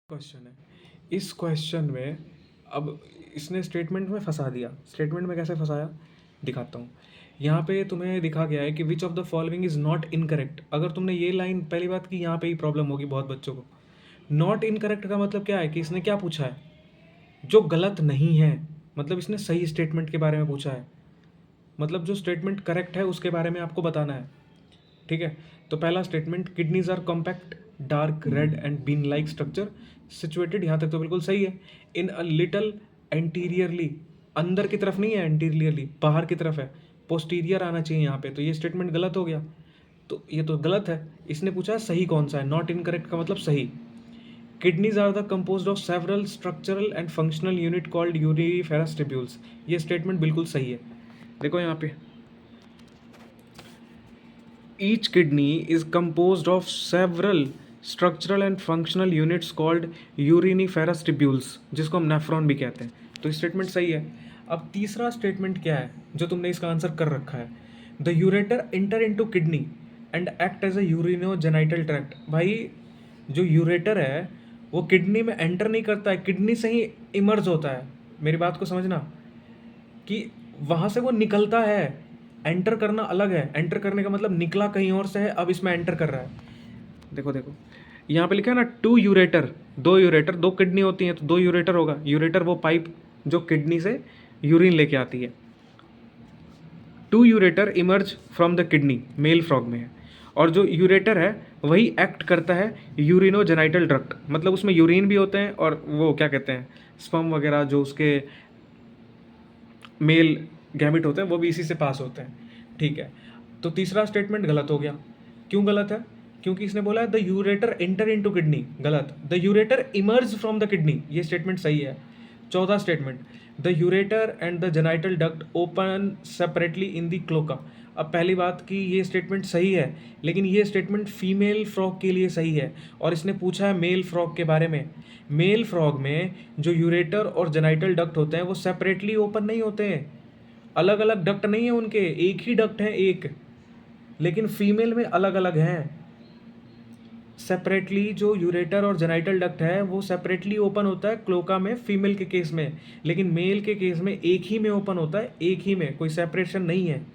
Question है। इस question में अब इसने स्टेटमेंट में फंसा दिया। स्टेटमेंट में कैसे फंसाया दिखाता हूँ। यहाँ पे तुम्हें दिखा गया है कि which of the following is not incorrect. अगर तुमने ये लाइन पहली बात की, यहाँ पे ही प्रॉब्लम होगी बहुत बच्चों को। नॉट इनकरेक्ट का मतलब क्या है कि इसने क्या पूछा है, जो गलत नहीं है। मतलब इसने सही स्टेटमेंट के बारे में पूछा है, मतलब जो स्टेटमेंट करेक्ट है उसके बारे में आपको बताना है। ठीक है, तो पहला statement, kidneys are compact dark red and bean like structure situated, यहाँ तक तो बिल्कुल सही है। इन अ लिटल एंटीरियरली, अंदर की तरफ नहीं है, एंटीरियरली बाहर की तरफ है, पोस्टीरियर आना चाहिए यहाँ पे, तो ये स्टेटमेंट गलत हो गया। तो ये तो गलत है। इसने पूछा है सही कौन सा है, नॉट इनकरेक्ट का मतलब सही। Kidneys are the composed of several structural and functional unit called uriniferous tubules, ये स्टेटमेंट बिल्कुल सही है। देखो यहाँ पे, each kidney is composed of several structural and functional units called uriniferous tubules, जिसको हम नेफ्रॉन भी कहते हैं। तो स्टेटमेंट सही है। अब तीसरा स्टेटमेंट क्या है जो तुमने इसका आंसर कर रखा है, the ureter enter into kidney and act as a urinogenital tract. भाई जो यूरेटर है वो किडनी में एंटर नहीं करता है, किडनी से ही इमर्ज होता है। मेरी बात को समझना कि वहाँ से वो निकलता है। एंटर करना अलग है, एंटर करने का मतलब निकला कहीं और से है, अब इसमें एंटर कर रहा है। देखो देखो, यहाँ पे लिखा है ना, टू यूरेटर, दो यूरेटर, दो किडनी होती हैं तो दो यूरेटर होगा। यूरेटर वो पाइप जो किडनी से यूरिन लेके आती है। Two ureter emerge from the kidney, male frog में है। और जो यूरेटर है वही एक्ट करता है यूरिनोजेनाइटल डक्ट, मतलब उसमें यूरिन भी होते हैं और वो क्या कहते हैं, स्पर्म वगैरह जो उसके मेल गैमिट होते हैं वो भी इसी से पास होते हैं। ठीक है, तो तीसरा स्टेटमेंट गलत हो गया। क्यों गलत है? क्योंकि इसने बोला है the ureter enter into kidney, गलत। The ureter emerge from the kidney, ये स्टेटमेंट सही है। चौथा statement, the ureter and the genital duct open separately in the cloaca. अब पहली बात कि ये स्टेटमेंट सही है, लेकिन ये स्टेटमेंट फीमेल फ्रॉग के लिए सही है और इसने पूछा है मेल फ्रॉग के बारे में। मेल फ्रॉग में जो यूरेटर और जेनाइटल डक्ट होते हैं वो सेपरेटली ओपन नहीं होते हैं, अलग अलग डक्ट नहीं है उनके, एक ही डक्ट है एक, लेकिन फीमेल में अलग अलग हैं। सेपरेटली जो यूरेटर और जेनाइटल डक्ट है वो सेपरेटली ओपन होता है क्लोका में, फीमेल के केस में, लेकिन मेल के केस में एक ही में ओपन होता है, एक ही में, कोई सेपरेशन नहीं है।